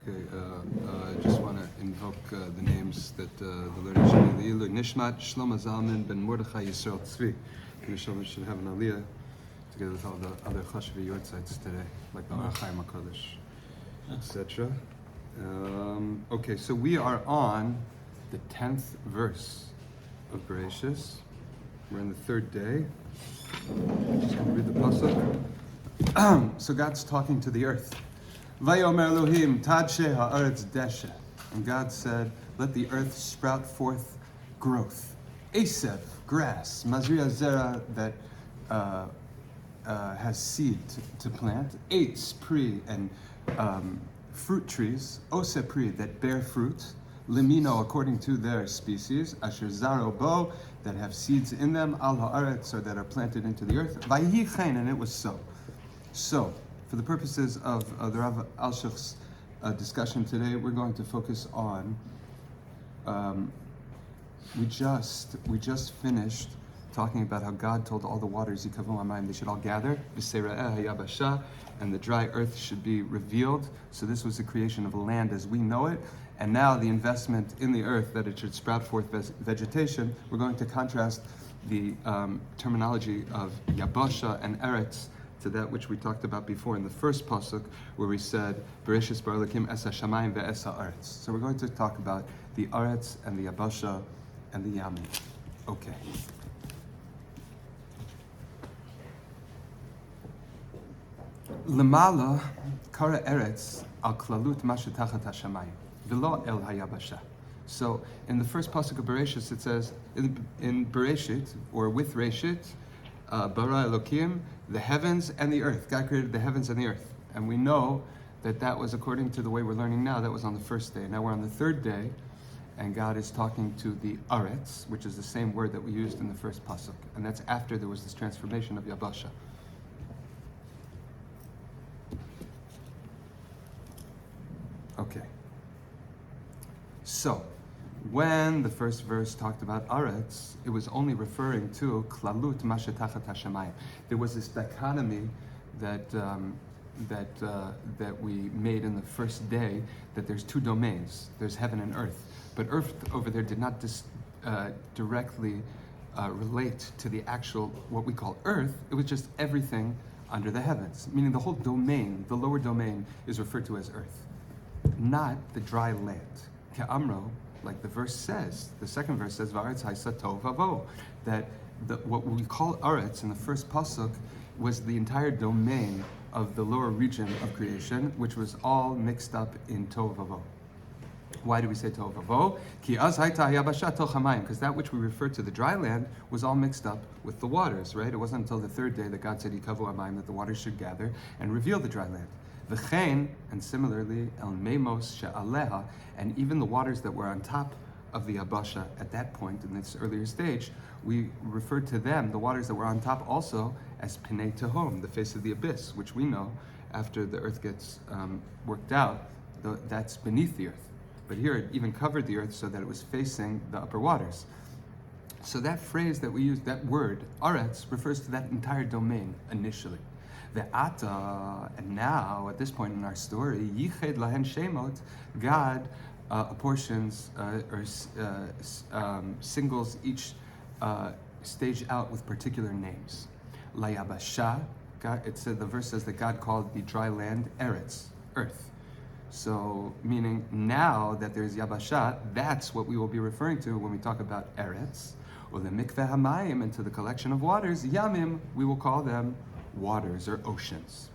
Okay, I just want to invoke the names that the Lord Yeshivas, Nishmat Shlomo Zalman ben Mordechai Yisrael Tzvi. Yeshivas should have an aliyah together with all the other Chashuvi Yortzites today, like the Ar Chaim HaKadosh, etc. Okay, so we are on the 10th verse of Bereshis. We're in the third day. Just going to read the pasuk. So God's talking to the earth. Vayomer Elohim tadshe haaretz deshe, and God said, "Let the earth sprout forth growth. Esev, grass, mazria zera, that has seed to plant. Eitz, pri, and fruit trees. Ose pri, that bear fruit. Limino, according to their species. Asher zaro bo, that have seeds in them. Al haaretz, or that are planted into the earth. Vayihi chen, and it was so. So, for the purposes of the Rabbi Alshech's discussion today, we're going to focus on. We just finished talking about how God told all the waters, they should all gather, and the dry earth should be revealed. So this was the creation of land as we know it, and now the investment in the earth that it should sprout forth vegetation. We're going to contrast the terminology of Yabasha and Eretz to that which we talked about before in the first pasuk, where we said Bereshis bara Elokim es hashamayim ve'es haaretz. So we're going to talk about the Aretz and the Yabasha and the Yamim. Okay. Lemala kara Eretz al klalut ma shetachat hashamayim v'lo el hayabasha. So in the first pasuk of Bereshis, it says in Bereshit, or with Reshit, bara Elokim, the heavens and the earth. God created the heavens and the earth. And we know that that was, according to the way we're learning now, that was on the first day. Now we're on the third day, and God is talking to the Aretz, which is the same word that we used in the first pasuk. And that's after there was this transformation of Yabasha. Okay. So, when the first verse talked about Aretz, it was only referring to Klalut Mashetachat Hashemayim. There was this dichotomy that we made in the first day, that there's two domains. There's heaven and earth. But earth over there did not directly relate to the actual, what we call earth. It was just everything under the heavens. Meaning the whole domain, the lower domain, is referred to as earth, not the dry land. Ke'amro, like the verse says, the second verse says, "Va'aretz haisa tov vavo," that what we call Aretz in the first pasuk was the entire domain of the lower region of creation, which was all mixed up in tov vavo. Why do we say tov vavo? Ki az haita hayabasha toch hamayim, because that which we refer to, the dry land, was all mixed up with the waters, right? It wasn't until the third day that God said Yikavu hamayim, that the waters should gather and reveal the dry land. V'chein, and similarly, el meimos she'aleha, and even the waters that were on top of the Yabasha at that point, in this earlier stage, we referred to them, the waters that were on top, also as Pinei Tehom, the face of the abyss, which we know, after the earth gets worked out, that's beneath the earth. But here it even covered the earth so that it was facing the upper waters. So that phrase that we use, that word, Aretz, refers to that entire domain initially. The Ata, and now at this point in our story, Yiched Lahen Shemot, God apportions or singles each stage out with particular names. Layabasha, it said, the verse says that God called the dry land Eretz, earth. So, meaning now that there's Yabasha, that's what we will be referring to when we talk about Eretz. Or the Mikveh Hamayim, and to the collection of waters, Yamim, we will call them waters or oceans.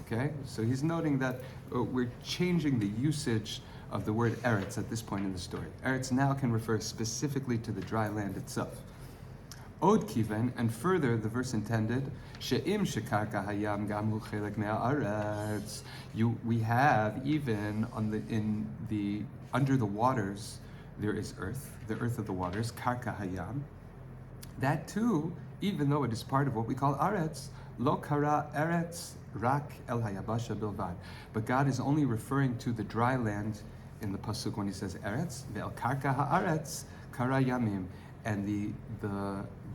Okay, so he's noting that we're changing the usage of the word Eretz at this point in the story. Eretz now can refer specifically to the dry land itself. Od kiven, and further, the verse intended, she'im shekarka hayam gamu chelek me'aretz. We have even under the waters there is earth, the earth of the waters, karka hayam. That too, even though it is part of what we call Aretz, lo kara Eretz rak el hayabasha bilvad. But God is only referring to the dry land in the pasuk when he says Eretz, ve'el karka ha'aretz kara yamim, and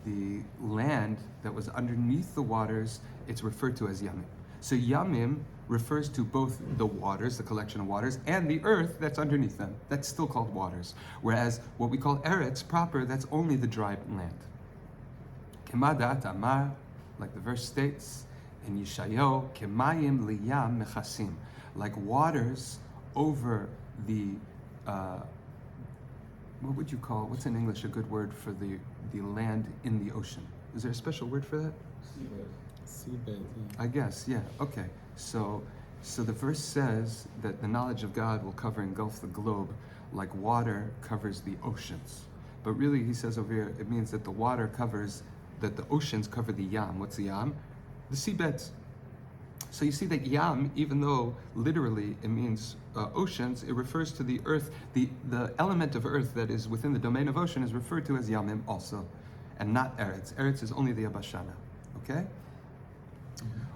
the land that was underneath the waters, it's referred to as yamim. So Yamim refers to both the waters, the collection of waters, and the earth that's underneath them. That's still called waters. Whereas what we call Eretz proper, that's only the dry land. Kemadat Amar, like the verse states in Yeshayahu, Kemayim liyam mechasim, like waters over the, what would you call, what's in English a good word for the land in the ocean? Is there a special word for that? Seabed. I guess, yeah, okay. So the verse says that the knowledge of God will engulf the globe like water covers the oceans. But really, he says over here, it means that the oceans cover the yam. What's the yam? The seabeds. So you see that yam, even though literally it means oceans, it refers to the earth. The element of earth that is within the domain of ocean is referred to as yamim also, and not eretz. Eretz is only the yabashana. Okay?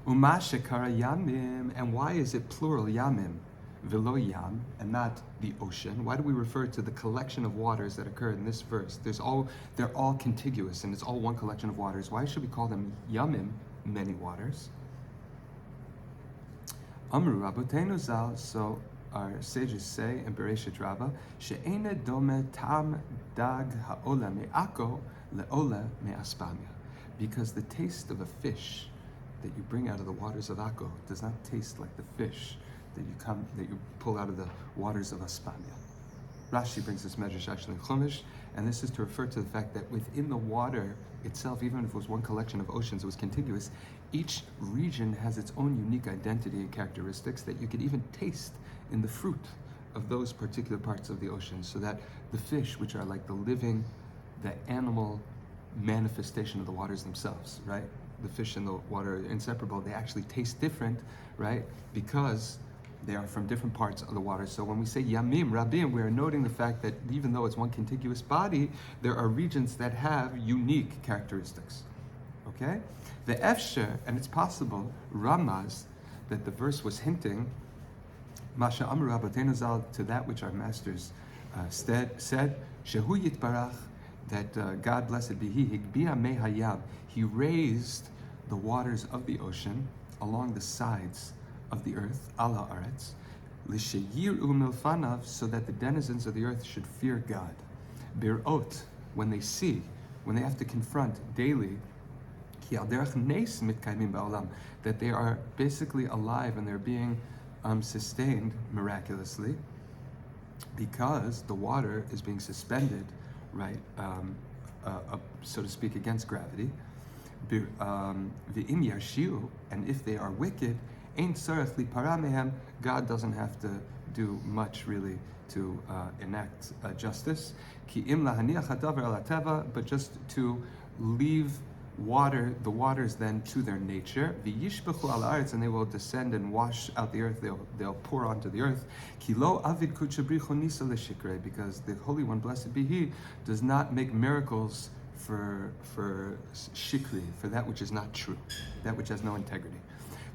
Uma shekara yamim, and why is it plural yamim, velo yam, and not the ocean? Why do we refer to the collection of waters that occur in this verse? They're all contiguous, and it's all one collection of waters. Why should we call them yamim, many waters? Amru Rabbeinu Zal, so our sages say in Bereshit Rabbah, she'ena dome tam dag ha'ola me'ako le'ola me'aspamia, because the taste of a fish that you bring out of the waters of Akko does not taste like the fish that you pull out of the waters of Aspamia. Rashi brings this medrash actually in Chumash, and this is to refer to the fact that within the water itself, even if it was one collection of oceans, it was contiguous, each region has its own unique identity and characteristics that you could even taste in the fruit of those particular parts of the ocean, so that the fish, which are like the animal manifestation of the waters themselves, right? The fish and the water are inseparable. They actually taste different, right? Because they are from different parts of the water. So when we say yamim, rabim, we are noting the fact that even though it's one contiguous body, there are regions that have unique characteristics. Okay? The efsher, and it's possible, ramaz, that the verse was hinting, masha amru rabbeinu zal, to that which our masters said, shehu yitbarach, that God blessed be He, higbia me hayam, He raised the waters of the ocean along the sides of the earth, ala aretz, l'sheyir milfanav, so that the denizens of the earth should fear God. Birot, when they have to confront daily, ki al derech nes mitkaimim ba'olam, that they are basically alive and they're being sustained miraculously, because the water is being suspended, right, so to speak, against gravity. V'im yashiu, and if they are wicked, ein tzarech lipara mehem, God doesn't have to do much really to enact justice. Ki im lahaniach hadavar al hateva, but just to leave the waters then to their nature. V'yishbechu al haaretz, and they will descend and wash out the earth. They'll pour onto the earth. Ki lo avid kuchabrichu nisa l'shikrei, because the Holy One, blessed be He, does not make miracles for shikri, for that which is not true, that which has no integrity.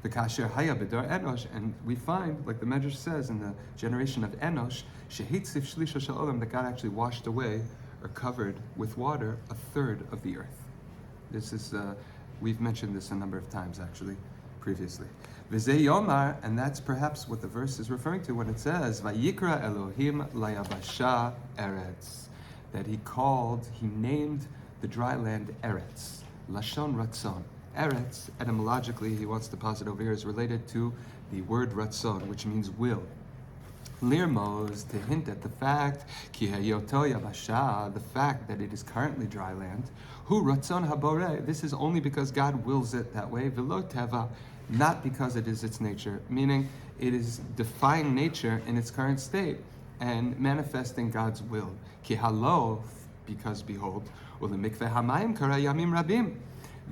The kasher haya b'dar enosh, and we find, like the Medrash says, in the generation of Enosh, shehitzif shlisha shel olam, that God actually washed away or covered with water a third of the earth. This is, we've mentioned this a number of times actually, previously. V'zeh yomar, and that's perhaps what the verse is referring to when it says, Vayikra Elohim layabasha eretz, that He named the dry land Eretz, Lashon Ratzon. Eretz, etymologically, he wants to posit over here, is related to the word Ratzon, which means will. Lirmos, to hint at the fact, ki hayoto yabasha, the fact that it is currently dry land. Hu Ratzon habore, this is only because God wills it that way. Velo teva, not because it is its nature, meaning it is defying nature in its current state and manifesting God's will. Ki halo, because behold, ulemikveh hamayim kara yamim rabim.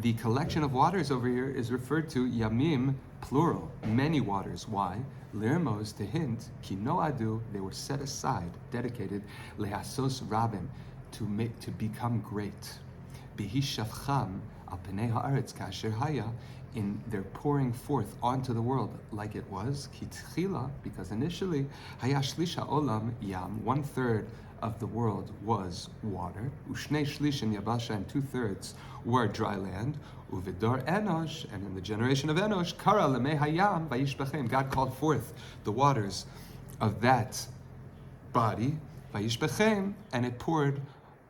The collection of waters over here is referred to yamim, plural, many waters. Why? Lirmos, to hint, ki noadu, they were set aside, dedicated, lehasos rabim, to become great. Bihi shavcham al penei haaretz kasher haya, in their pouring forth onto the world like it was, ki tchila, because initially, haya shlisha olam yam, 1/3 of the world was water, ushnei shlishim yabasha, and 2/3 were dry land, uvidor enosh, and in the generation of Enosh, kara lemei hayam vayishbechem, God called forth the waters of that body, vayishbechem, and it poured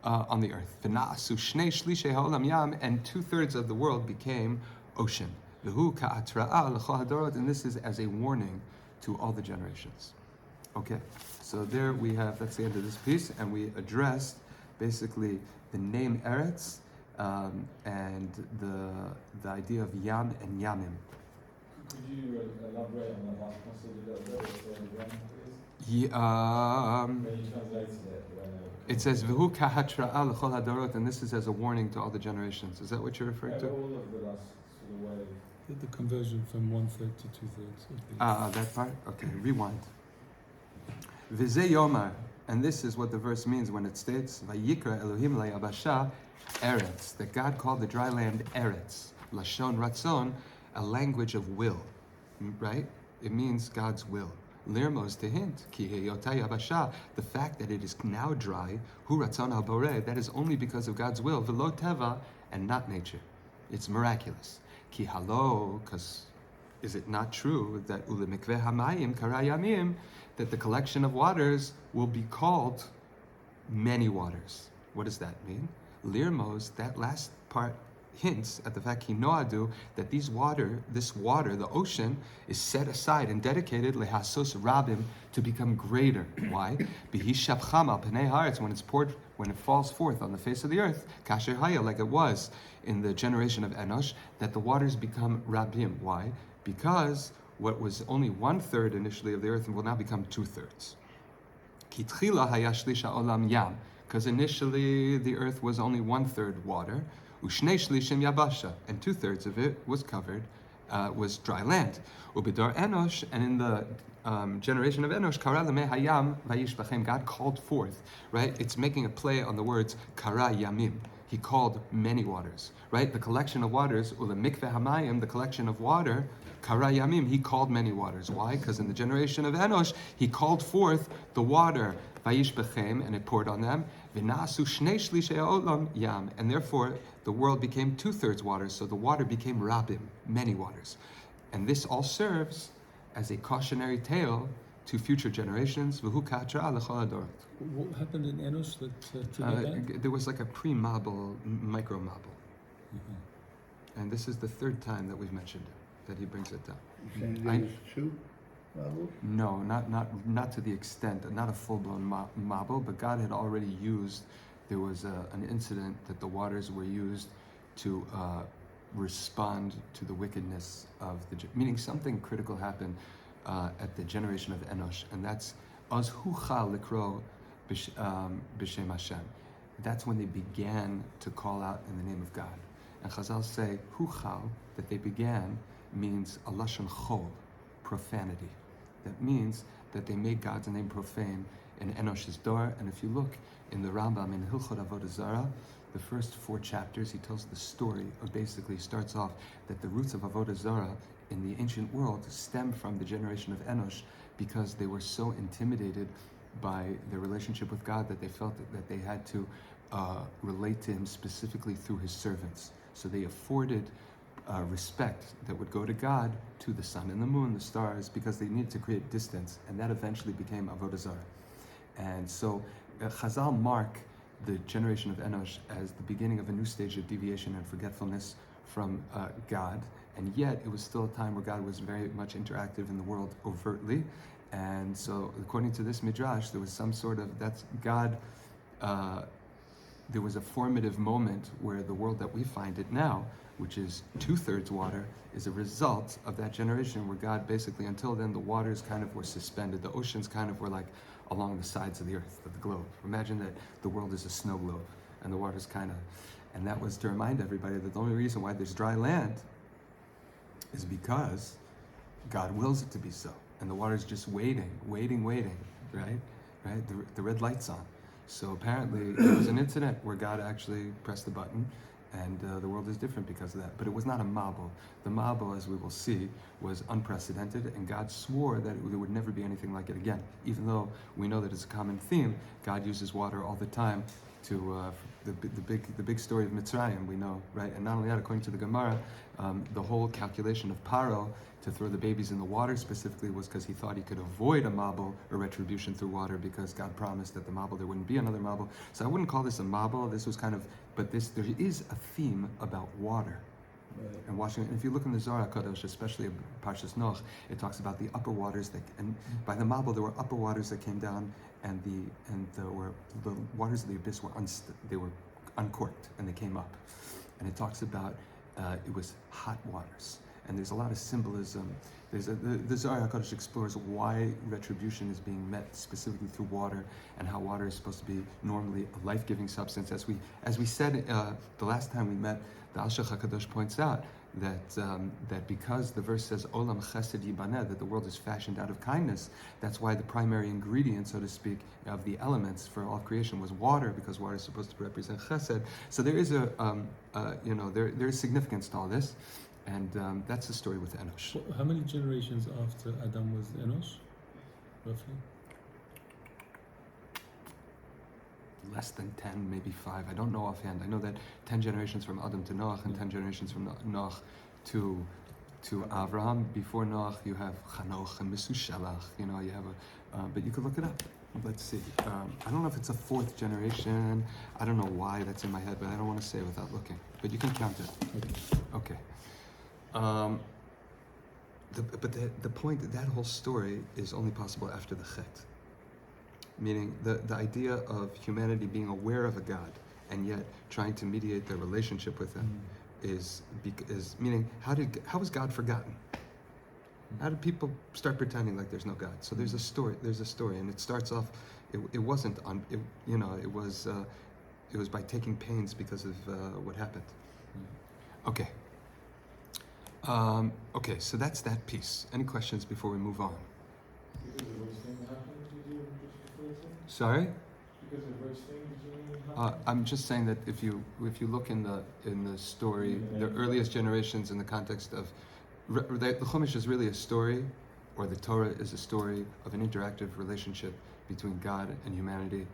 on the earth. V'na'asu shnei shlishei ha'olam yam, and 2/3 of the world became ocean. V'hu ka'atra'a l'chol hadorot, and this is as a warning to all the generations. Okay, so there we have, that's the end of this piece, and we addressed basically the name Eretz and the idea of Yam and Yamim. Could you elaborate on that last passage a little bit? Yeah, When you translated it, it says V'hu ka'atra'a l'chol hadorot, and this is as a warning to all the generations. Is that what you're referring to? all of the last sort of way. The conversion from 1/3 to 2/3. That part? Okay, rewind. V'zeh yomar, and this is what the verse means when it states, Vayikra Elohim la'yabasha Eretz, that God called the dry land Eretz, Lashon Ratzon, a language of will, right? It means God's will. Lirmos, to hint, Ki heyota yabasha, the fact that it is now dry, Hu Ratzon al boreh, that is only because of God's will, V'lo teva, and not nature. It's miraculous. Ki halo, because is it not true that ulemikveh hamayim karayamim, that the collection of waters will be called many waters? What does that mean? Lirmos, that last part hints at the fact hinoadu, that this water, the ocean, is set aside and dedicated lehasos rabim, to become greater. Why? Bihishabcham al penei haaretz, when it falls forth on the face of the earth, kasher haya, like it was in the generation of Enosh, that the waters become rabim. Why? Because what was only 1/3 initially of the earth will now become 2/3. Kitchila haya shlisha olam yam, because initially the earth was only 1/3 water, ushnei shlishim yabasha, and 2/3 of it was covered, was dry land. Ubidar Enosh, and in the generation of Enosh, kara lemei hayam vayishbachem, God called forth, right? It's making a play on the words kara yamim. He called many waters, right? The collection of waters, ulemikveh hamayim, the collection of water, kara yamim, he called many waters. Why? Because in the generation of Enosh, he called forth the water, vayishbechem, and it poured on them, v'na'asu shnei shlishei olam yam, and therefore the world became 2/3 water, so the water became rabim, many waters. And this all serves as a cautionary tale to future generations. V'hu ka'atra'a l'chol hadorot. What happened in Enosh that triggered that? There was like a pre-Mabel, micro-Mabel. And this is the 3rd time that we've mentioned it, that he brings it down. You're saying there was 2 Bibles? No, not to the extent, not a full-blown Mabel, but God had already used, there was an incident that the waters were used to respond to the wickedness of meaning something critical happened at the generation of Enosh, and that's Az Hucha Likro B'Shem Hashem. That's when they began to call out in the name of God. And Chazal say, Huchal, that they began, means a lashon chol, profanity. That means that they made God's name profane in Enosh's door. And if you look in the Rambam in Hilchot Avodah Zarah, the first 4 chapters, he tells the story, or basically starts off that the roots of Avodah Zarah in the ancient world stem from the generation of Enosh, because they were so intimidated by their relationship with God that they felt that they had to relate to him specifically through his servants. So they afforded respect that would go to God to the sun and the moon, the stars, because they needed to create distance, and that eventually became Avodah Zarah. And so Chazal mark the generation of Enosh as the beginning of a new stage of deviation and forgetfulness from God, and yet it was still a time where God was very much interactive in the world overtly. And so according to this midrash, there was some sort of, that's God, there was a formative moment where the world that we find it now, which is 2/3 water, is a result of that generation where God basically, until then, the waters kind of were suspended. The oceans kind of were like along the sides of the earth, of the globe. Imagine that the world is a snow globe, and the waters kind of, and that was to remind everybody that the only reason why there's dry land is because God wills it to be so. And the water's just waiting, right? The red light's on. So apparently there was an incident where God actually pressed the button And the world is different because of that. But it was not a mabul. The mabul, as we will see, was unprecedented, and God swore that there would never be anything like it again. Even though we know that it's a common theme, God uses water all the time to the big story of Mitzrayim, we know, right? And not only that, according to the Gemara, the whole calculation of Paro to throw the babies in the water specifically was because he thought he could avoid a mabul or retribution through water, because God promised that the mabul, there wouldn't be another mabul. So I wouldn't call this a mabul. This was kind of, but there is a theme about water. Right. And washing it. And if you look in the Zohar HaKadosh, especially Parshas Noach, it talks about the upper waters and by the mabul there were upper waters that came down, and the waters of the abyss were uncorked and they came up. And it talks about it was hot waters. And there's a lot of symbolism. The Zohar HaKadosh explores why retribution is being met specifically through water, and how water is supposed to be normally a life-giving substance. As we said the last time we met, the Alshech HaKadosh points out that because the verse says Olam Chesed Yibaneh, that the world is fashioned out of kindness, that's why the primary ingredient, so to speak, of the elements for all creation was water, because water is supposed to represent Chesed. So there is there is significance to all this. And that's the story with Enosh. So how many generations after Adam was Enosh, roughly? Less than 10, maybe 5. I don't know offhand. I know that 10 generations from Adam to Noach, and 10 generations from Noach to Avraham. Before Noach, you have Chanoch and Mesushelach. You have but you could look it up. Let's see. I don't know if it's a 4th generation. I don't know why that's in my head, but I don't want to say without looking. But you can count it. Okay. The point that whole story is only possible after the Chet. Meaning the idea of humanity being aware of a God and yet trying to mediate their relationship with him is meaning how was God forgotten? How did people start pretending like there's no God? So there's a story, and it starts off. It wasn't on. It was by taking pains because of what happened. Okay. Okay, so that's that piece. Any questions before we move on? Because of which thing happened, did you just refer to? Sorry? Because of which thing did you mean happened? I'm just saying that if you look in the story, the earliest generations in the context of the Chumash is really a story, or the Torah is a story of an interactive relationship between God and humanity,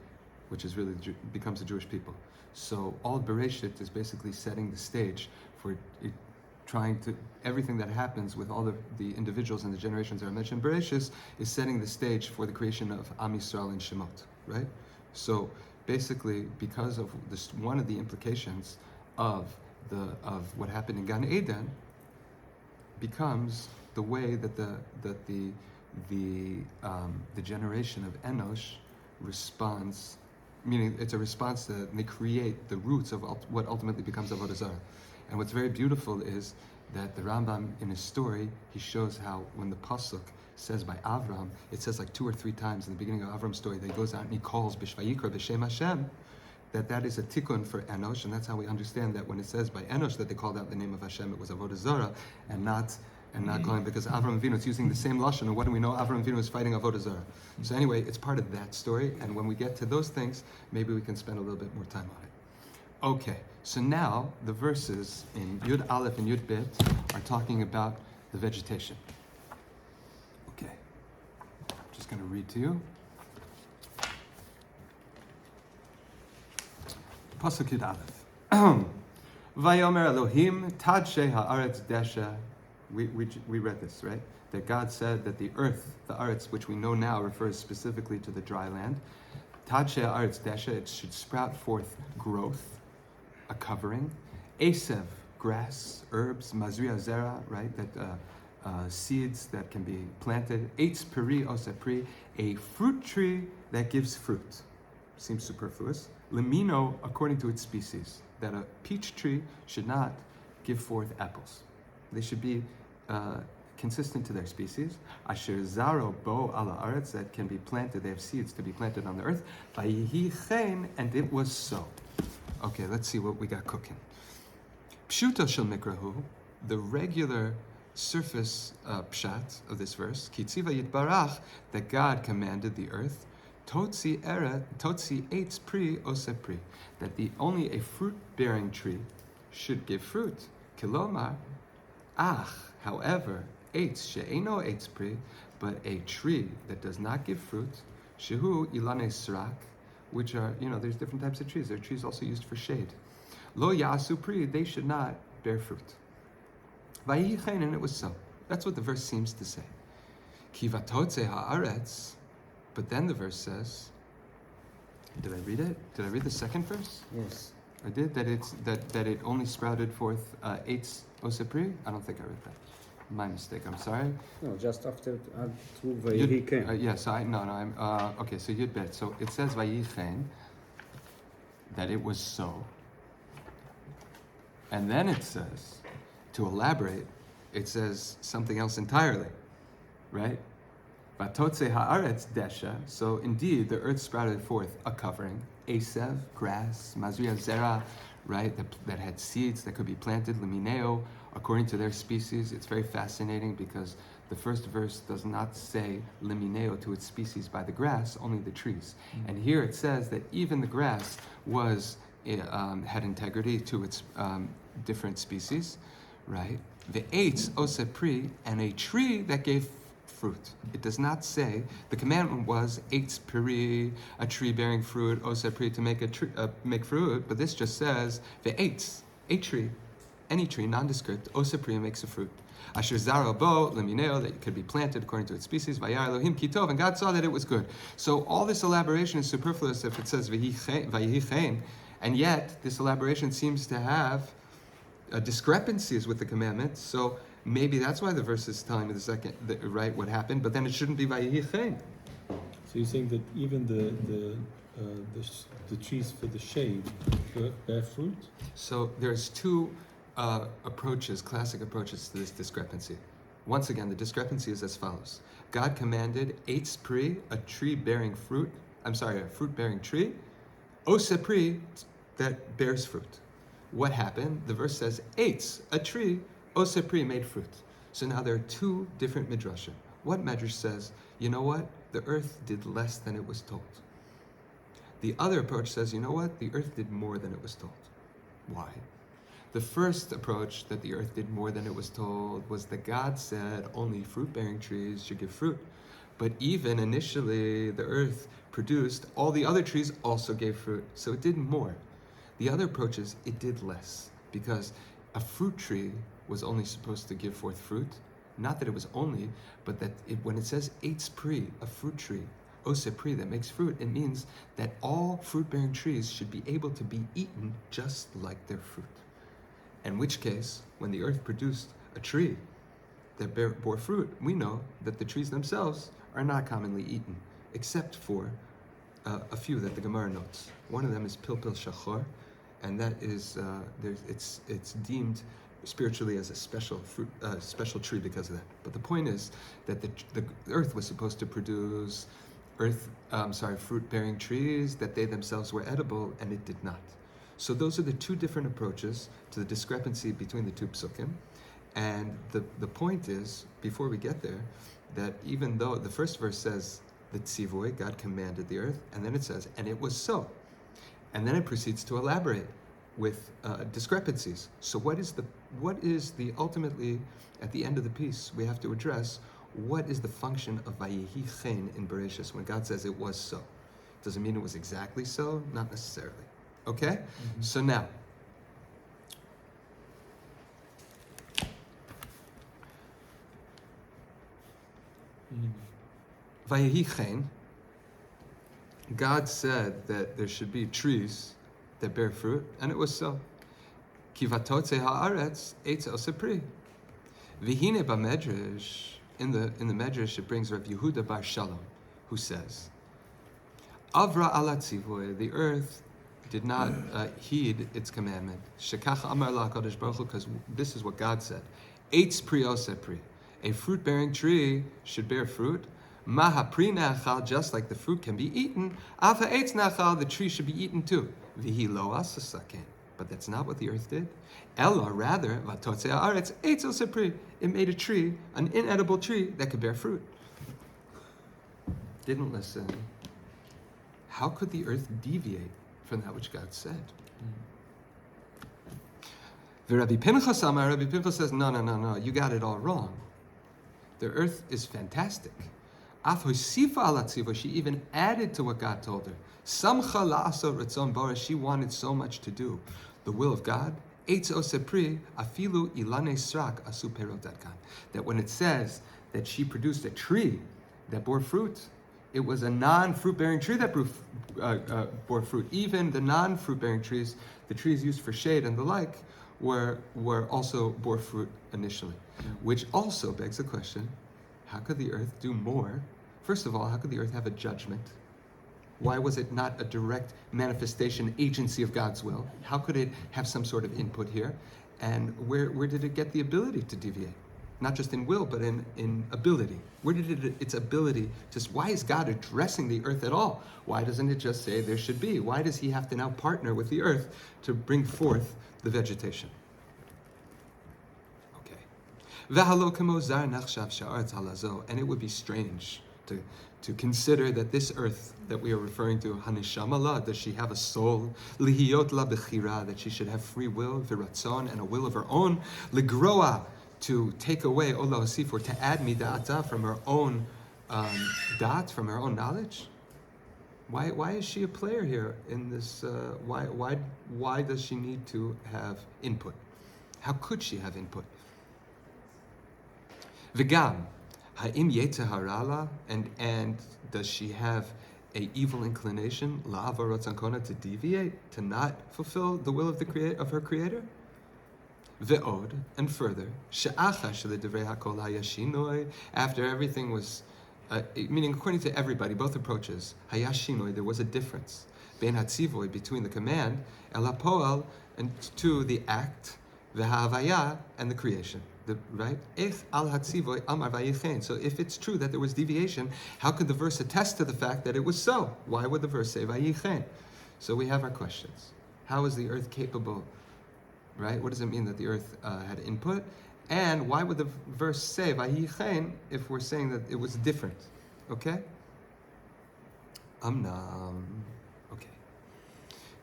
which is really becomes the Jewish people. So all of Bereshit is basically setting the stage for it, trying to, everything that happens with all the individuals and the generations that are mentioned in Bereshit is setting the stage for the creation of Am Yisrael and Shemot, right? So basically, because of this, one of the implications of what happened in Gan Eden becomes the way that the generation of Enosh responds, meaning it's a response to, they create the roots of what ultimately becomes Avodah Zarah. And what's very beautiful is that the Rambam, in his story, he shows how when the pasuk says by Avram, it says like 2 or 3 times in the beginning of Avram's story that he goes out and he calls B'Shvayikra B'Shem Hashem, that is a tikkun for Enosh, and that's how we understand that when it says by Enosh that they called out the name of Hashem, it was Avodah Zarah, and not calling, because Avram Avinu is using the same lashon, and what do we know? Avram Avinu is fighting Avodah Zarah. So anyway, it's part of that story, and when we get to those things, maybe we can spend a little bit more time on it. Okay, so now the verses in Yud Aleph and Yud Bet are talking about the vegetation. Okay, I'm just going to read to you. Pasuk Yud Aleph. Vayomer Elohim Tad Shei Haaretz Desha. We read this, right? That God said that the earth, the Aretz, which we know now refers specifically to the dry land, Tad Shei Haaretz Desha, it should sprout forth growth, a covering. Esev, grass, herbs. Mazria Zera, right? That seeds that can be planted. Eitz Peri Osepri, a fruit tree that gives fruit. Seems superfluous. Lemino, according to its species, that a peach tree should not give forth apples. They should be consistent to their species. Asher zaro bo ala aretz, that can be planted, they have seeds to be planted on the earth. Vayihi chen, and it was so. Okay, let's see what we got cooking. Pshuto shel mikrahu, the regular surface pshat of this verse, kitziva yitbarach, that God commanded the earth, Totzi eitz pri ose pri, that only a fruit-bearing tree should give fruit. Kilomar, however, eitz she'eno eitz pri, but a tree that does not give fruit, shehu ilane srak, which are, there's different types of trees. There are trees also used for shade. Lo yasu pri, they should not bear fruit. Vayihi chen, and it was so. That's what the verse seems to say. Ki vatotze haaretz, but then the verse says, did I read it? Did I read the second verse? Yes. I did, that it only sprouted forth eitz osepri? I don't think I read that. My mistake, I'm sorry. No, just after to Vayihi Ken. Yes, I'm, okay, so Yud Bet. So it says Vayihi Chen, that it was so. And then it says, to elaborate, it says something else entirely, right? Vatotze haaretz desha. So indeed, the earth sprouted forth a covering, asev, grass, mazria zera, right? That had seeds that could be planted, limineo, according to their species. It's very fascinating because the first verse does not say limineo to its species by the grass, only the trees. And here it says that even the grass had integrity to its different species, right? The eitz osepri, and a tree that gave fruit. It does not say, the commandment was eitz peri, a tree bearing fruit, osepri, to make fruit, but this just says the eitz, a tree, any tree, nondescript, osepri, makes a fruit. Asher zaro bo lemineo, that could be planted according to its species. Vayar Elohim kitov, and God saw that it was good. So all this elaboration is superfluous if it says vayihi chen, and yet this elaboration seems to have discrepancies with the commandments. So maybe that's why the verse is telling me right what happened, but then it shouldn't be vayihi chen. So you're saying that even the trees for the shade bear fruit? So there's two classic approaches to this discrepancy. Once again, the discrepancy is as follows. God commanded eitz pri, a fruit bearing tree, osepri, that bears fruit. What happened? The verse says eitz, a tree, osepri, made fruit. So now there are two different midrashim. One midrash says, you know what? The earth did less than it was told. The other approach says, you know what? The earth did more than it was told. Why? The first approach, that the earth did more than it was told, was that God said only fruit-bearing trees should give fruit. But even initially, the earth produced, all the other trees also gave fruit, so it did more. The other approach is it did less, because a fruit tree was only supposed to give forth fruit. Not that it was only, but that when it says eitz pri, a fruit tree, osepri, that makes fruit, it means that all fruit-bearing trees should be able to be eaten just like their fruit. In which case, when the earth produced a tree that bore fruit, we know that the trees themselves are not commonly eaten, except for a few that the Gemara notes. One of them is pilpil shachor, and that is it's deemed spiritually as a special fruit, special tree because of that. But the point is that the earth was supposed to produce fruit-bearing trees that they themselves were edible, and it did not. So those are the two different approaches to the discrepancy between the two psukim. And the point is, before we get there, that even though the first verse says that tzivoy, God commanded the earth, and then it says, and it was so. And then it proceeds to elaborate with discrepancies. So what is the ultimately, at the end of the piece, we have to address, what is the function of vayihi chen in Bereshis when God says it was so? Does it mean it was exactly so? Not necessarily. Okay? Mm-hmm. So now, vayihi chen, God said that there should be trees that bear fruit, and it was so. Ki vatotze haaretz eitz osepri. Vihine b'medrash, in the medrash it brings Rav Yehuda bar Shalom, who says, Avra ala tzivoy, the earth did not heed its commandment. Shekach amar la HaKadosh Baruch Hu, because this is what God said. Eitz pri osepri, a fruit-bearing tree should bear fruit. Maha pri ne'achal, just like the fruit can be eaten. Afa eitz ne'achal, the tree should be eaten too. Vihi lo asasaken, but that's not what the earth did. Ella, rather, vatotze haaretz eitz osepri, it made a tree, an inedible tree that could bear fruit. Didn't listen. How could the earth deviate from that which God said? Rabbi Pinchas Amar, Rabbi Pinchas says, no, you got it all wrong. The earth is fantastic. She even added to what God told her. She wanted so much to do the will of God. That when it says that she produced a tree that bore fruit, it was a non-fruit-bearing tree that bore fruit. Even the non-fruit-bearing trees, the trees used for shade and the like, were also bore fruit initially. Which also begs the question, how could the earth do more? First of all, how could the earth have a judgment? Why was it not a direct manifestation, agency of God's will? How could it have some sort of input here? And where did it get the ability to deviate? Not just in will, but in ability. Where did its ability why is God addressing the earth at all? Why doesn't it just say there should be? Why does he have to now partner with the earth to bring forth the vegetation? And it would be strange to consider that this earth that we are referring to, Haneshama, does she have a soul? Lihiyot la bechira, that she should have free will, viratzon, and a will of her own. Ligroa, to take away, ola osif, or to add mida'ata from her own from her own knowledge. Why is she a player here in this? Why does she need to have input? How could she have input? V'gam, ha'im yetzer hara, and does she have a evil inclination, la'avar ratzon, to deviate, to not fulfill the will of her creator? Ve'od, and further, she'achash le'divrei hakol hayashinoi, after everything was, meaning according to everybody, both approaches, hayashinoi, there was a difference, ben hatzivoi, between the command, el hapoel, and to the act, ve'ha'avaya, and the creation. Right? So if it's true that there was deviation, how could the verse attest to the fact that it was so? Why would the verse say vayichen? So we have our questions. How is the earth capable? Right? What does it mean that the earth had input? And why would the verse say vayichen if we're saying that it was different? Okay? Okay.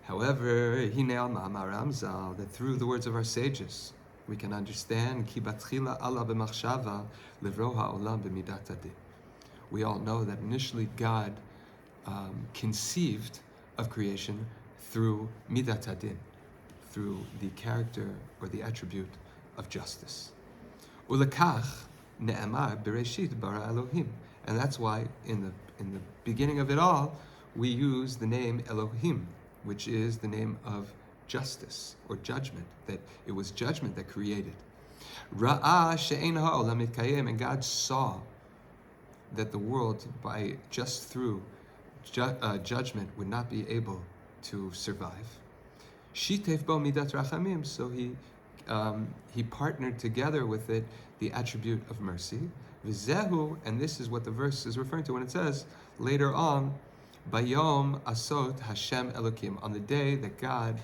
However, that through the words of our sages, we can understand ki batchila Allah b'machshava livro ha'olam b'midat hadin. We all know that initially God conceived of creation through midat hadin, through the character or the attribute of justice. Ulekach ne'emar bereshit bara Elohim, and that's why in the beginning of it all we use the name Elohim, which is the name of justice or judgment, that it was judgment that created. Ra'ah she'ein ha'olam mitkayem, and God saw that the world, by just through judgment, would not be able to survive. Shitef bo midat rachamim, so he partnered together with it the attribute of mercy. V'zehu, and this is what the verse is referring to when it says later on, Bayom asot Hashem Elokim, on the day that God,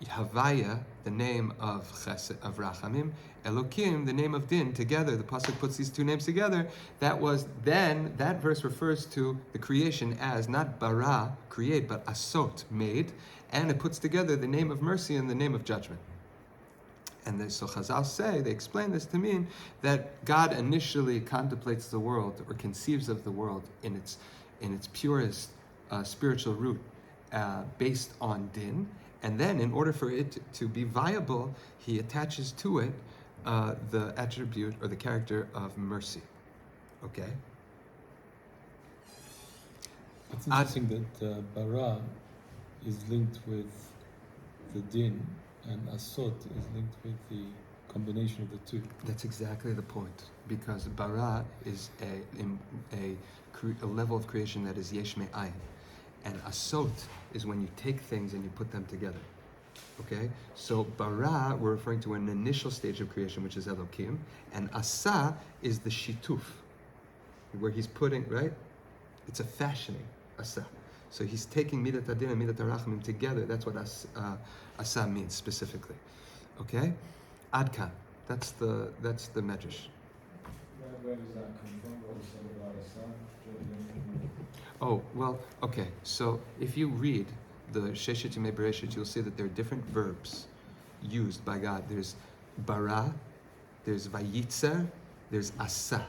Havaya, the name of Chesed, of Rachamim, Elokim, the name of Din, together, the pasuk puts these two names together. That verse refers to the creation as not bara, create, but asot, made, and it puts together the name of mercy and the name of judgment. And so Chazal say, they explain this to mean that God initially contemplates the world or conceives of the world in its purest spiritual root, based on Din. And then, in order for it to be viable, he attaches to it the attribute or the character of mercy. Okay? It's interesting that bara is linked with the din, and asot is linked with the combination of the two. That's exactly the point, because bara is a level of creation that is yesh me'ayin. And asot is when you take things and you put them together. Okay? So bara, we're referring to an initial stage of creation, which is Elokim, and asa is the shituf, where he's putting, right? It's a fashioning, asa. So he's taking midat hadin and midat harachamim together. That's what asa means specifically. Okay? Adkan. That's the medrash. Where does that come from? What is said about Asa? Oh, well, okay. So if you read the Sheshet Yemei Bereshit, you'll see that there are different verbs used by God. There's bara, there's vayitzer, there's asa.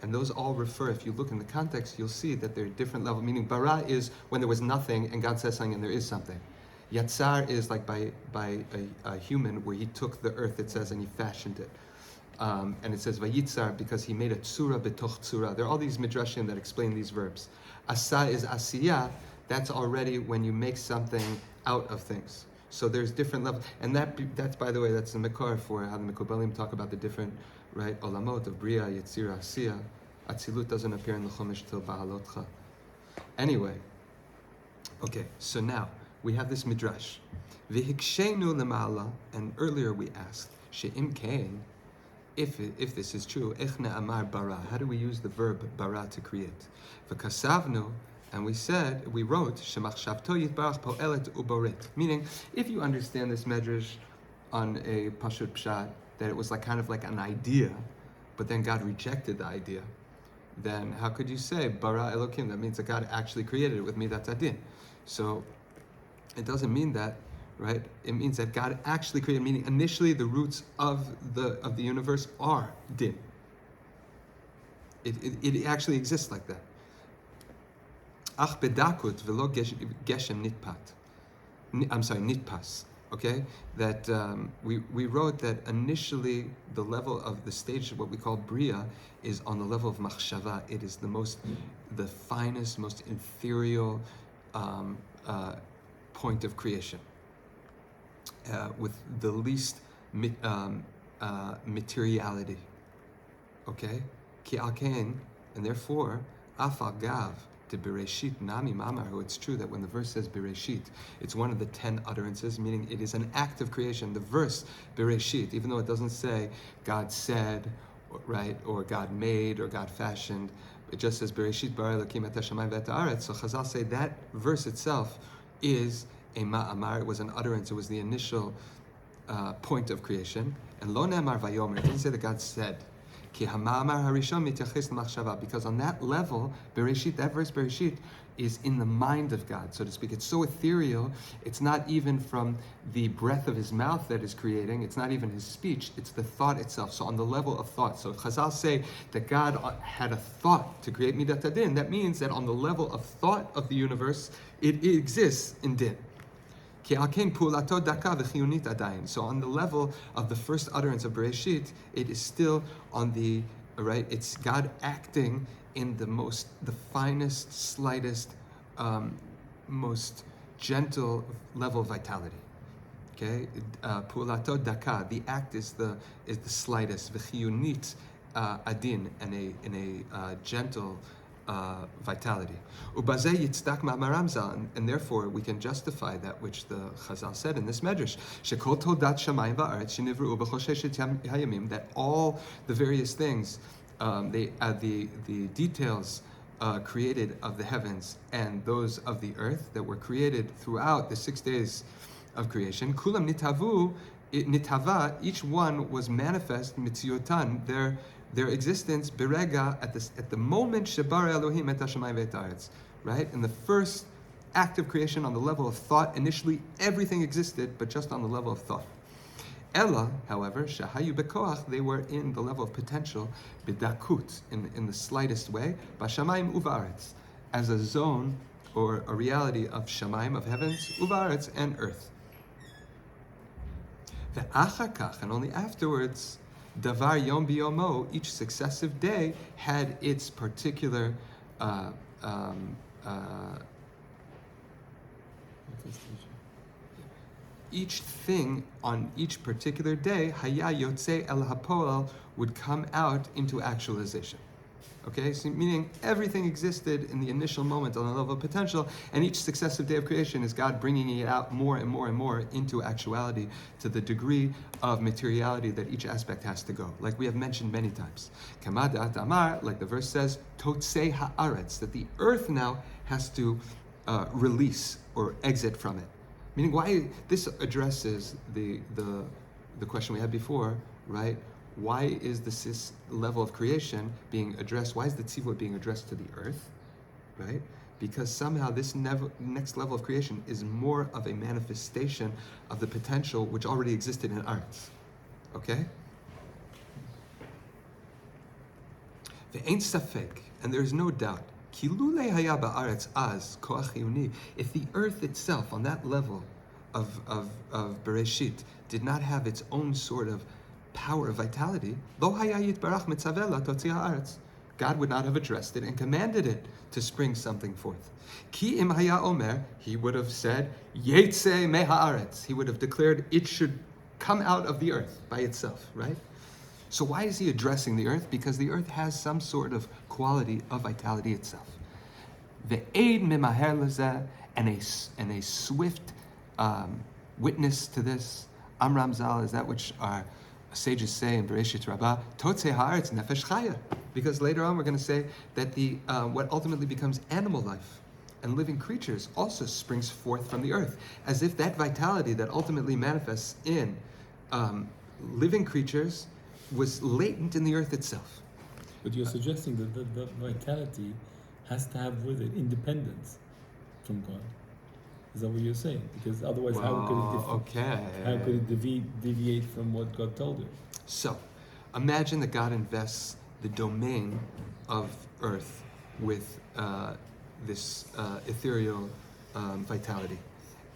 And those all refer, if you look in the context, you'll see that they're different levels. Meaning bara is when there was nothing and God says something and there is something. Yatzar is like by a human where he took the earth, it says, and he fashioned it. And it says vayitzar because he made a tzura betoch tzura. There are all these midrashim that explain these verbs. Asa is asiyah. That's already when you make something out of things. So there's different levels. And that's by the way, that's the Mekar for how the Mekubalim talk about the different, right, olamot of Bria, Yetzira, Asiyah. Atzilut doesn't appear in the Chumash till Bahalotcha. Anyway, okay, so now we have this midrash. V'hikshenu lema'ala, and earlier we asked, she'im kein, if this is true, echne amar bara, how do we use the verb bara to create? V'kasavnu, and we wrote, shemachshavto yitbarach po'elet uboret, meaning, if you understand this medrash on a pashut pshat, that it was like kind of like an idea, but then God rejected the idea, then how could you say bara Elokim? That means that God actually created it with midat adin. So it doesn't mean that, right? It means that God actually created, meaning initially the roots of the universe are din. It actually exists like that. Ach bedakut velo geshem nitpas. Okay, that we wrote that initially the level of the stage of what we call bria is on the level of machshava. It is the finest, most ethereal point of creation, with the least materiality. Okay, ki alkein, and therefore afal gav. Bereshit nami mamaru. It's true that when the verse says Bereshit, it's one of the 10 utterances, meaning it is an act of creation. The verse Bereshit, even though it doesn't say God said, right, or God made, or God fashioned, it just says Bereshit bara Elokim et hashamayim ve'et haaretz. So Chazal say that verse itself is a ma'amar. It was an utterance. It was the initial point of creation. And lo ne'amar vayomer. It doesn't say that God said. Because on that level, Bereshit, that verse Bereshit, is in the mind of God, so to speak. It's so ethereal, it's not even from the breath of his mouth that is creating, it's not even his speech, it's the thought itself. So on the level of thought. So if Chazal say that God had a thought to create Midat Adin, that means that on the level of thought of the universe, it exists in Din. So on the level of the first utterance of Bereshit, it is still on the, right, it's God acting in the finest, slightest, most gentle level of vitality. Okay? Pu'ulato daka, the act is the slightest, v'chiyunit adin, in a gentle vitality. And therefore we can justify that which the Chazal said in this medrash, that all the various things, the details created of the heavens and those of the earth that were created throughout the 6 days of creation, kulam nitava, each one was manifest mitziotan, their existence berega at the moment shebar Elohim et hashamayim ve'et haaretz, right? In the first act of creation on the level of thought, initially everything existed, but just on the level of thought. Ella, however, shahayu bekoach, they were in the level of potential, bidakut, in the slightest way, bashamayim uvaretz, as a zone or a reality of shamayim, of heavens, uvaretz, and earth. Ve'achakach, and only afterwards, davar yom biyomo, each successive day had its particular each thing on each particular day, haya yotze el hapoel, would come out into actualization. Okay, so meaning everything existed in the initial moment on the level of potential, and each successive day of creation is God bringing it out more and more and more into actuality to the degree of materiality that each aspect has to go. Like we have mentioned many times. Kamadat Amar, like the verse says, Totsei ha'aretz, that the earth now has to release or exit from it. Meaning, why this addresses the question we had before, right? Why is this level of creation being addressed? Why is the tzivot being addressed to the earth, right? because somehow this next level of creation is more of a manifestation of the potential which already existed in Aretz. Okay? Ve'ein safek, and there's no doubt, kilule haya ba'aretz az koach chiyuni, if the earth itself on that level of Bereshit did not have its own sort of power of vitality, lo haya yitbarach mitzaveh la totzi ha'aretz, God would not have addressed it and commanded it to spring something forth. Ki im haya omer, he would have said, Yetze me haaretz. He would have declared it should come out of the earth by itself, right? So why is he addressing the earth? Because the earth has some sort of quality of vitality itself. Ve'ed memaher lezeh, and a swift witness to this, Amram Zal, is that which our sages say in Bereshit Rabbah, Totze haaretz nefesh chaya. Because later on we're going to say that the what ultimately becomes animal life and living creatures also springs forth from the earth, as if that vitality that ultimately manifests in living creatures was latent in the earth itself. But you're suggesting that the vitality has to have with it independence from God. Is that what you're saying? Because otherwise, how could it deviate from what God told it? So, imagine that God invests the domain of earth with this ethereal vitality,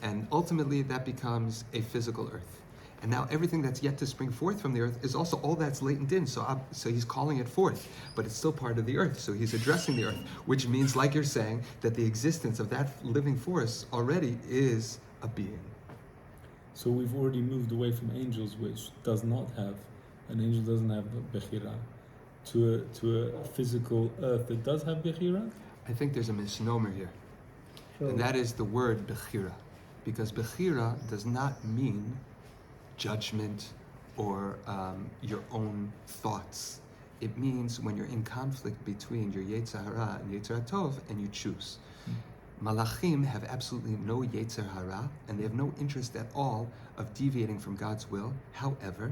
and ultimately that becomes a physical earth. And now everything that's yet to spring forth from the earth is also all that's latent in. So he's calling it forth, but it's still part of the earth. So he's addressing the earth, which means, like you're saying, that the existence of that living force already is a being. So we've already moved away from angels, which does not have, an angel doesn't have bechira, to a physical earth that does have bechira? I think there's a misnomer here. And that is the word bechira. Because bechira does not mean judgment or your own thoughts. It means when you're in conflict between your Yetzer Hara and Yetzer Tov and you choose. Malachim have absolutely no Yetzer Hara and they have no interest at all of deviating from God's will. However,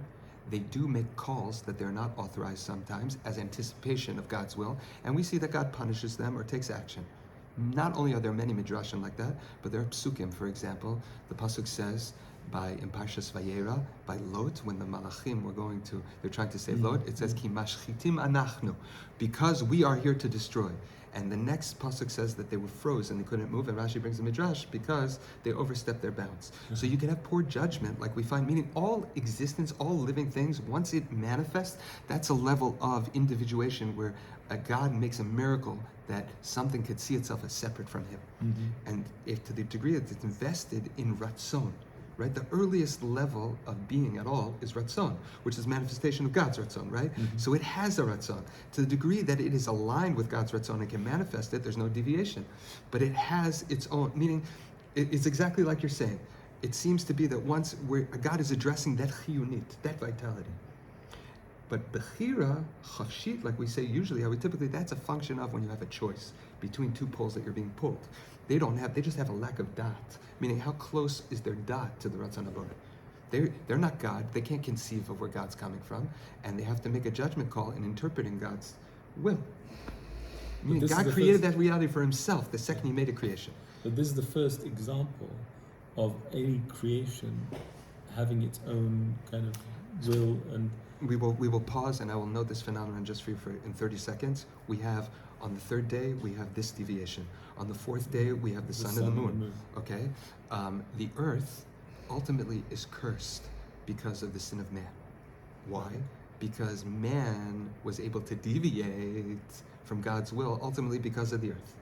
they do make calls that they're not authorized sometimes as anticipation of God's will, and we see that God punishes them or takes action. Not only are there many midrashim like that, but there are psukim. For example, the pasuk says in Parshas Vayera, by Lot, when the Malachim they're trying to save Lot, it says, Ki mashchitim anachnu, because we are here to destroy. And the next pasuk says that they were frozen, they couldn't move, and Rashi brings a midrash because they overstepped their bounds. So you can have poor judgment, like we find, meaning all existence, all living things, once it manifests, that's a level of individuation where a God makes a miracle that something could see itself as separate from him. And if to the degree that it's invested in ratzon, right? The earliest level of being at all is ratzon, which is manifestation of God's ratzon, right? So it has a ratzon. To the degree that it is aligned with God's ratzon and can manifest it, there's no deviation. But it has its own, meaning it's exactly like you're saying. It seems to be that once God is addressing that chiyunit, that vitality. But bechira, chafshit, like we say usually, that's a function of when you have a choice between two poles that you're being pulled. They just have a lack of dot, meaning how close is their dot to the Ratzon HaBoreh? They're not God, they can't conceive of where God's coming from, and they have to make a judgment call in interpreting God's will. Meaning God created that reality for himself the second he made a creation. But this is the first example of any creation having its own kind of will and... We will pause, and I will note this phenomenon just for you in 30 seconds. We have, on the third day, we have this deviation. On the fourth day, we have the sun and the moon. Okay? The earth ultimately is cursed because of the sin of man. Why? Because man was able to deviate from God's will, ultimately because of the earth.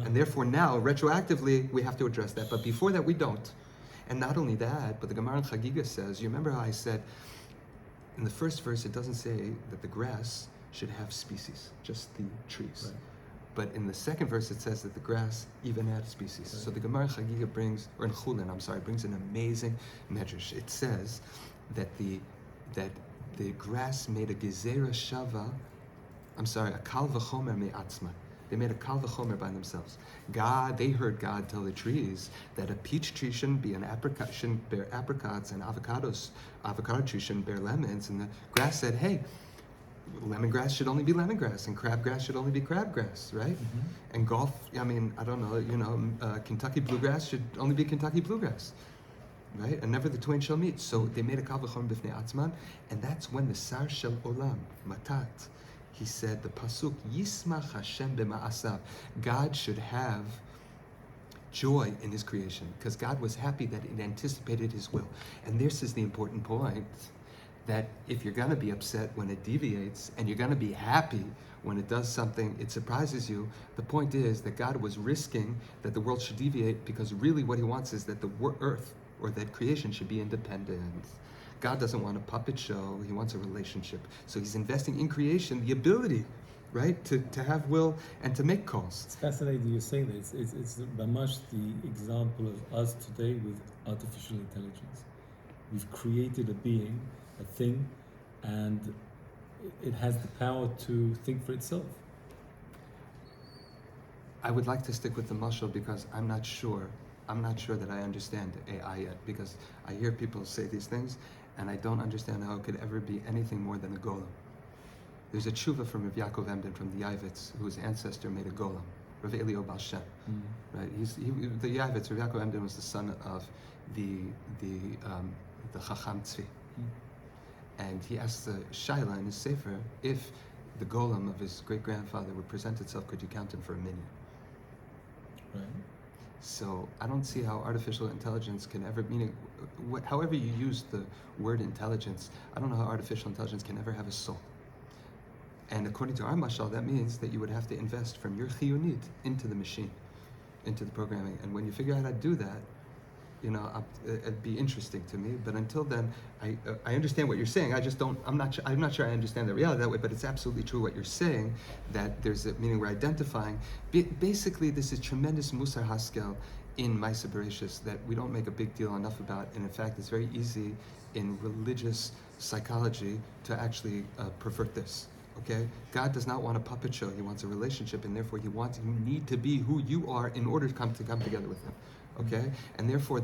And therefore now, retroactively, we have to address that. But before that, we don't. And not only that, but the Gemara in Chagiga says, you remember how I said, in the first verse, it doesn't say that the grass should have species, just the trees. Right. But in the second verse, it says that the grass even had species. Right. So the Gemara Chagiga brings an amazing medrash. It says that the grass made a gezerah shava, a kal v'chomer me'atzma. They made a kal v'chomer by themselves. They heard God tell the trees that a peach tree shouldn't bear apricots, and avocado tree shouldn't bear lemons. And the grass said, hey, lemongrass should only be lemongrass, and crabgrass should only be crabgrass, right? And golf, I mean, I don't know, Kentucky bluegrass should only be Kentucky bluegrass, right? And never the twain shall meet. So they made a kal v'chomer b'fnei atzman, and that's when the Sar Shel Olam, Matat, he said the pasuk Yismach Hashem b'ma'asav. God should have joy in his creation, because God was happy that it anticipated his will. And this is the important point, that if you're going to be upset when it deviates, and you're going to be happy when it does something, it surprises you, the point is that God was risking that the world should deviate, because really what he wants is that the earth, or that creation, should be independent. God doesn't want a puppet show, he wants a relationship. So he's investing in creation the ability, right, to have will and to make calls. It's fascinating you say that. It's very much the example of us today with artificial intelligence. We've created a being, a thing, and it has the power to think for itself. I would like to stick with the mashal, because I'm not sure that I understand AI yet, because I hear people say these things and I don't understand how it could ever be anything more than a golem. There's a tshuva from Rav Yaakov Emden from the Yeshivas, whose ancestor made a golem, Rav Elio Baal Shem. Right? The Yeshivas, Rav Yaakov Emden was the son of the Chacham Tzvi. And he asked the Shaila in his sefer, if the golem of his great-grandfather would present itself, could you count him for a minion? Right. So I don't see how artificial intelligence can ever, meaning, however you use the word intelligence, I don't know how artificial intelligence can ever have a soul. And according to our mashal, that means that you would have to invest from your chiyunit into the machine, into the programming. And when you figure out how to do that, it'd be interesting to me. But until then, I understand what you're saying. I'm not sure I understand the reality that way, but it's absolutely true what you're saying, that there's a meaning we're identifying. Basically, this is tremendous musar haskel in Maaseh Bereshis that we don't make a big deal enough about. And in fact, it's very easy in religious psychology to actually pervert this. Okay? God does not want a puppet show. He wants a relationship, and therefore you need to be who you are in order to come together with him. Okay? And therefore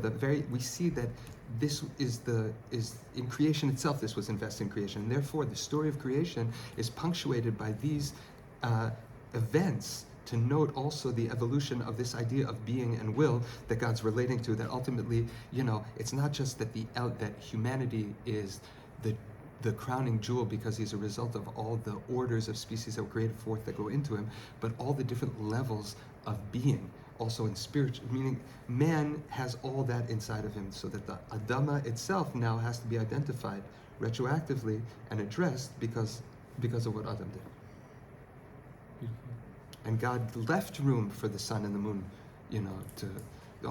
we see that this is in creation itself, this was invested in creation. And therefore the story of creation is punctuated by these events to note also the evolution of this idea of being and will that God's relating to, that ultimately, it's not just that that humanity is the crowning jewel because he's a result of all the orders of species that were created forth that go into him, but all the different levels of being, also in spirit, meaning man has all that inside of him, so that the Adama itself now has to be identified retroactively and addressed because of what Adam did. And God left room for the sun and the moon,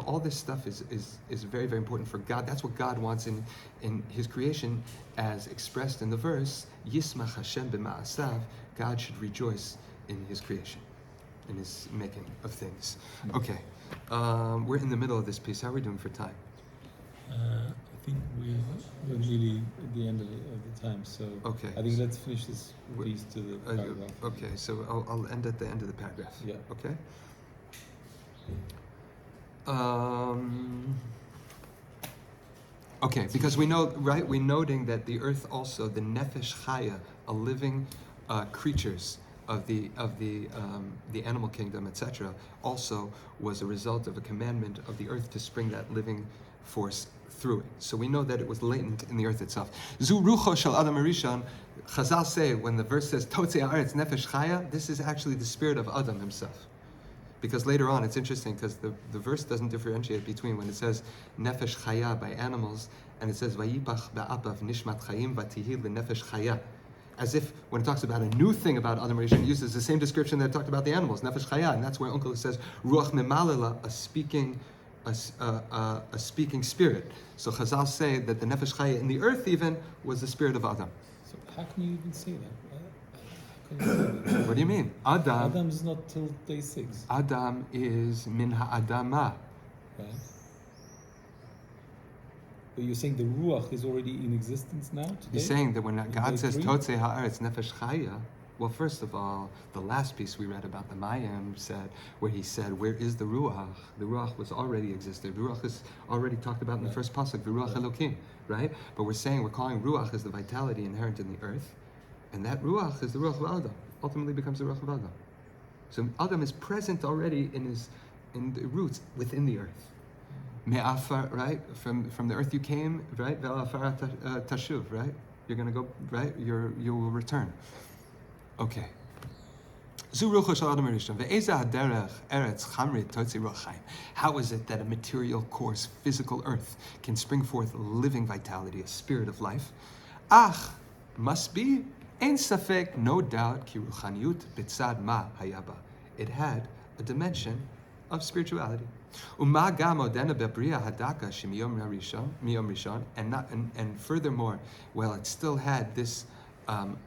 all this stuff is very, very important for God. That's what God wants in his creation, as expressed in the verse, Yismach Hashem b'ma'asav, God should rejoice in his creation, in his making of things. Okay, we're in the middle of this piece. How are we doing for time? I think we're nearly at the end of the time, so okay. I think let's finish this piece to the paragraph. Okay, so I'll end at the end of the paragraph. Yeah. Okay? Okay, because we know, right? We're noting that the earth also, the nefesh chaya, a living creatures of the animal kingdom, etc., also was a result of a commandment of the earth to spring that living force through it. So we know that it was latent in the earth itself. Zu rucho shel Adam Harishon. Chazal say when the verse says Totzei haaretz nefesh chaya, this is actually the spirit of Adam himself. Because later on, it's interesting because the verse doesn't differentiate between when it says nefesh chaya by animals and it says vayipach ba'apav nishmat chayim vatihi lenefesh chaya. As if when it talks about a new thing about Adam Rishon, it uses the same description that it talked about the animals, nefesh chaya, and that's where Uncle says ruach memalela, a speaking spirit. So Chazal say that the nefesh chaya in the earth even was the spirit of Adam. So how can you even say that? What do you mean? Adam is not till day 6. Adam is min ha'adama. Right. But you're saying the Ruach is already in existence now, today? He's saying that when God says Totzei ha'aretz nefesh chaya, well, first of all, the last piece we read about the Mayim said, where he said, where is the Ruach? The Ruach was already existed. Ruach is already talked about in the first pasuk, the Ruach Elokim, right? But we're calling Ruach as the vitality inherent in the earth, And that ruach is the ruach of Adam. Ultimately becomes the ruach of Adam. So Adam is present already in the roots within the earth. Me'afar, right? From the earth you came, right? Ve'afar tashuv, right? You're going to go, right? You will return. Okay. How is it that a material, coarse, physical earth can spring forth living vitality, a spirit of life? Must be, ein safek, no doubt, ki ruchaniyut b'tzad ma hayaba. It had a dimension of spirituality. And furthermore, well, it still had this on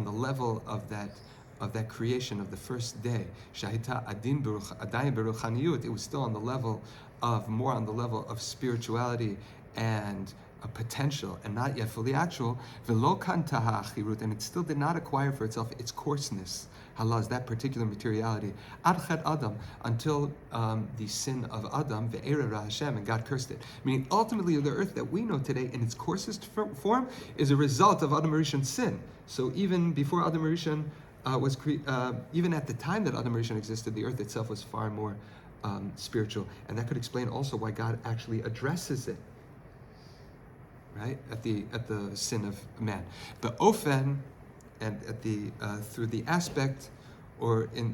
the level of that creation of the first day. Shahita adin adayin beruchaniyut. It was still on the level of spirituality and a potential, and not yet fully actual. V'lo kan taha achirut, and it still did not acquire for itself its coarseness. Halaz, that particular materiality. Ad chet Adam, until the sin of Adam, ve'era ra Hashem, and God cursed it. Meaning, ultimately, the earth that we know today in its coarsest form is a result of Adam Rishon's sin. So even before Adam Rishon even at the time that Adam Rishon existed, the earth itself was far more spiritual, and that could explain also why God actually addresses it, right, at the sin of man. But ofen, and at the through the aspect, or in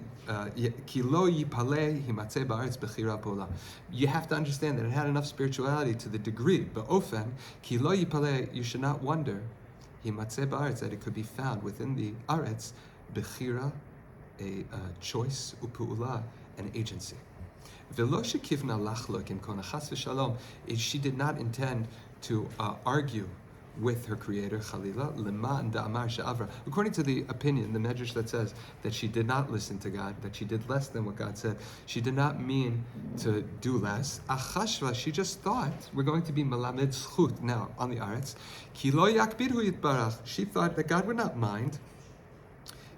kilo yipale himatze ba'aretz bechira pola. You have to understand that it had enough spirituality to the degree. But ofen kilo yipale, you should not wonder himatze ba'aretz, that it could be found within the aretz bechira, a choice, upu'ula, an agency. V'lo shekivna lachlok in kona chas v'shalom. She did not intend to argue with her creator, Chalila, Lema Da'amar Sha'avra. According to the opinion, the medrash that says that she did not listen to God, that she did less than what God said, she did not mean to do less. Achashva, she just thought, we're going to be Malamed Zchut now on the Aretz. Ki lo yakbidhu yitbarach. She thought that God would not mind.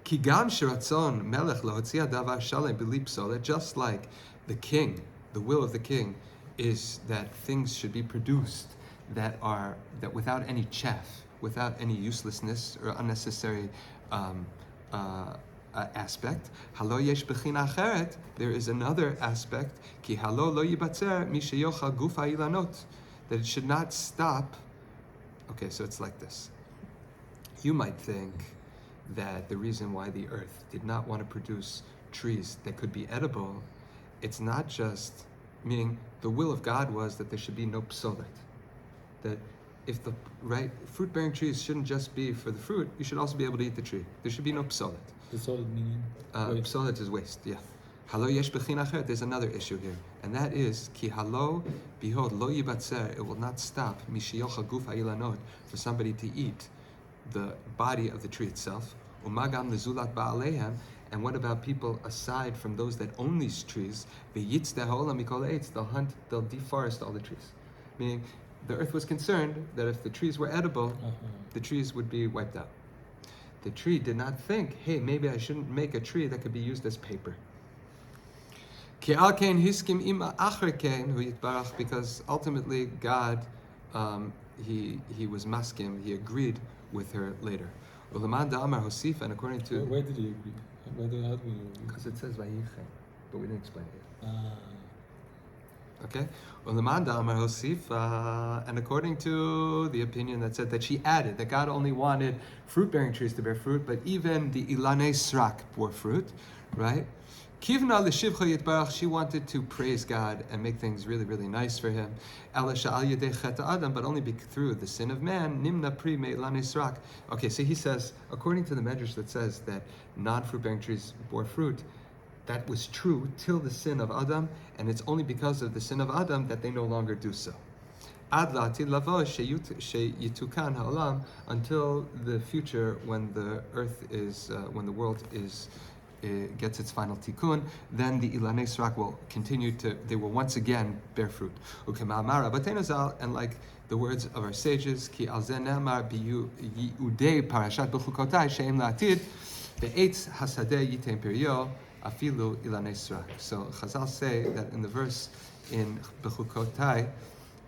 Ki gam shiratzon melech lahotzia davar shalem b'lipso. Just like the king, the will of the king is that things should be produced that without any chaff, without any uselessness or unnecessary aspect. Halo yesh bechina acheret. There is another aspect. Ki halo lo yibatzer mi sheyochal gufa ilanot. That it should not stop. Okay, so it's like this. You might think that the reason why the earth did not want to produce trees that could be edible, it's not just, meaning the will of God was that there should be no psolet. That if the fruit-bearing trees shouldn't just be for the fruit, you should also be able to eat the tree. There should be no psolet. Psolet meaning? Psolet is waste, yeah. Halo yesh bechin acher, there's another issue here, and that is, ki halo, behold, lo yibatzer, it will not stop, mishiyocha guf ha'ilanot, for somebody to eat the body of the tree itself, umagam lezulat ba'alehem, and what about people aside from those that own these trees, v'yitz de'ha'olam mikol eitz, they'll deforest all the trees. Meaning, the earth was concerned that if the trees were edible, the trees would be wiped out. The tree did not think, hey, maybe I shouldn't make a tree that could be used as paper. Because ultimately God, he was maskim, he agreed with her later. And according to... Where did he agree? How do we agree? Because it says Vayichen, but we didn't explain it yet. Okay, and according to the opinion that said that she added that God only wanted fruit-bearing trees to bear fruit, but even the ilanei srak bore fruit, right? Kivna l'shivcha yitbarach, she wanted to praise God and make things really, really nice for Him. Elisha al yedei chet Adam, but only through the sin of man. Nimna pri me ilanei srak. Okay, so he says, according to the medrash that says that non-fruit-bearing trees bore fruit, that was true till the sin of Adam, and it's only because of the sin of Adam that they no longer do so. Ad la'atid lavo sheyitukan ha'olam, until the future when the earth is, when the world is, gets its final tikkun, then the ilanei srak will continue they will once again bear fruit. Ukema'amar Rabbeinu Zal, and like the words of our sages, ki al zeh ne'amar biyudei parashat b'chukotai she'em la'atid, ve'etz hasadeh yitem piryo, afilu ilanei srak. So Chazal say that in the verse in Bechukotai,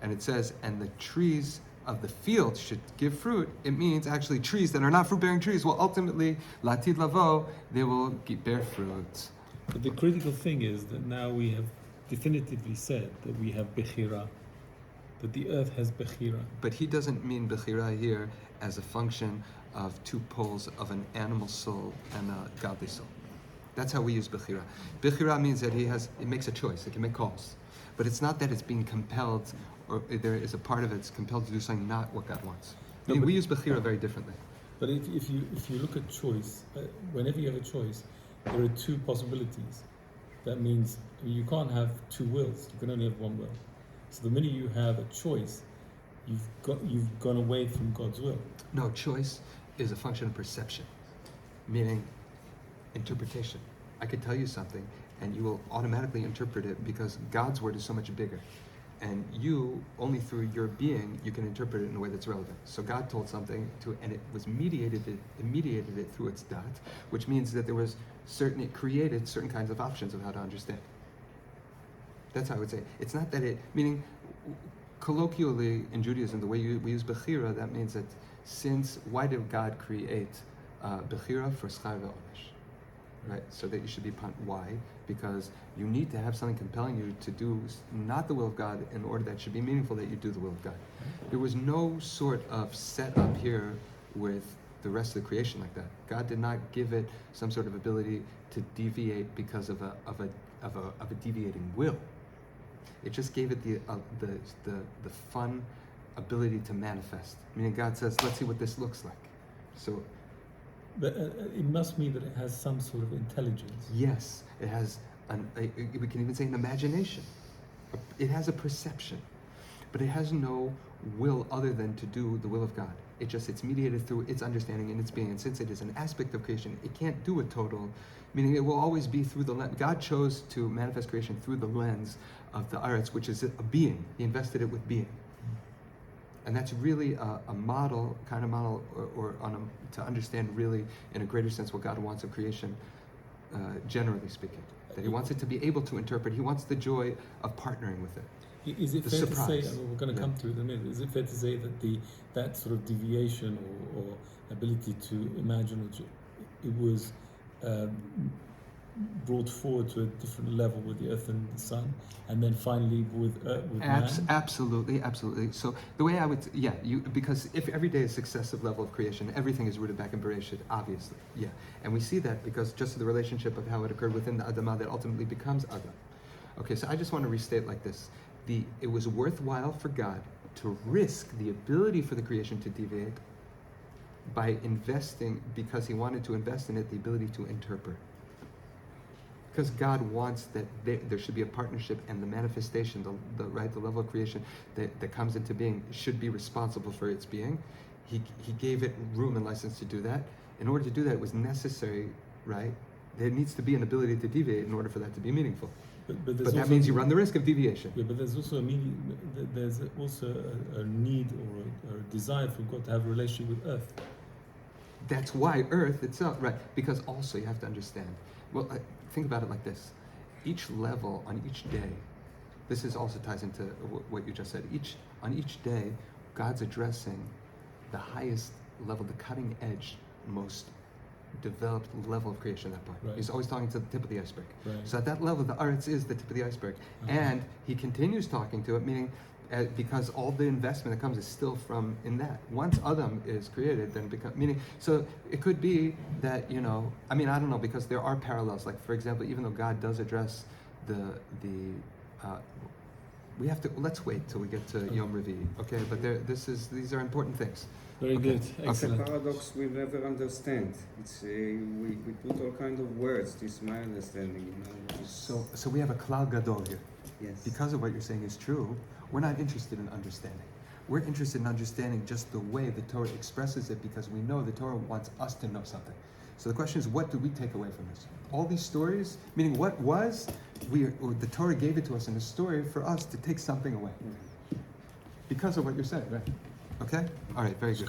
and it says, and the trees of the field should give fruit, it means actually trees that are not fruit-bearing trees will ultimately, latid lavo, they will bear fruit. But the critical thing is that now we have definitively said that we have bechira, that the earth has bechira. But he doesn't mean bechira here as a function of two poles of an animal soul and a godly soul. That's how we use bechira. Bechira means that it makes a choice, it can make calls. But it's not that it's being compelled, or there is a part of it that's compelled to do something not what God wants. I mean, we use bechira very differently. But if you look at choice, whenever you have a choice, there are two possibilities. That means you can't have two wills. You can only have one will. So the minute you have a choice, you've gone away from God's will. No, choice is a function of perception, meaning interpretation. I could tell you something, and you will automatically interpret it because God's word is so much bigger. And you, only through your being, you can interpret it in a way that's relevant. So God told something and it mediated it through its dot, which means that it created certain kinds of options of how to understand. That's how I would say. It's not that meaning, colloquially in Judaism, the way we use bechira, that means that why did God create bechira for schar ve'onesh? Right, so that you should be punished. Why? Because you need to have something compelling you to do not the will of God in order that it should be meaningful that you do the will of God. There was no sort of setup here with the rest of the creation like that. God did not give it some sort of ability to deviate because of a deviating will. It just gave it the fun ability to manifest. Meaning God says, let's see what this looks like. So. But it must mean that it has some sort of intelligence. Yes, it has, we can even say an imagination. It has a perception, but it has no will other than to do the will of God. It's mediated through its understanding and its being. And since it is an aspect of creation, it can't do a total, meaning it will always be through the lens. God chose to manifest creation through the lens of the Aretz, which is a being. He invested it with being. And that's really a model, to understand really in a greater sense what God wants of creation, generally speaking. That he wants it to be able to interpret. He wants the joy of partnering with it. Is it fair to say, we're going to come to it in a minute, is it fair to say that that sort of deviation or ability to imagine, it was brought forward to a different level with the earth and the sun, and then finally with man? Absolutely. So the way I would, because if every day is a successive level of creation, everything is rooted back in Bereshit, obviously, and we see that because just of the relationship of how it occurred within the Adamah that ultimately becomes Adam. Okay, so I just want to restate like this: it was worthwhile for God to risk the ability for the creation to deviate by investing, because He wanted to invest in it the ability to interpret. Because God wants that there should be a partnership, and the manifestation, the level of creation that comes into being should be responsible for its being. He gave it room and license to do that. In order to do that, it was necessary, right? There needs to be an ability to deviate in order for that to be meaningful. But that means you run the risk of deviation. Yeah, but there's also there's also a need or a desire for God to have a relationship with Earth. That's why Earth itself, right? Because also you have to understand. Well, think about it like this: each level on each day. This also ties into what you just said. On each day, God's addressing the highest level, the cutting edge, most developed level of creation at that point. Right. He's always talking to the tip of the iceberg. Right. So at that level, the Aretz is the tip of the iceberg. And he continues talking to it, meaning because all the investment that comes is still from in that. Once Adam is created, then meaning, so it could be that, I don't know, because there are parallels. Like, for example, even though God does address we have to, let's wait till we get to Yom Revi'i, okay? But these are important things. Very good, excellent. It's a paradox we never understand. It's we put all kind of words. This is my understanding. So we have a klal gadol here. Yes. Because of what you're saying is true, we're not interested in understanding. We're interested in understanding just the way the Torah expresses it, because we know the Torah wants us to know something. So the question is, what do we take away from this? All these stories, meaning what was, the Torah gave it to us in a story for us to take something away. Because of what you're saying, right? Okay? All right, very good.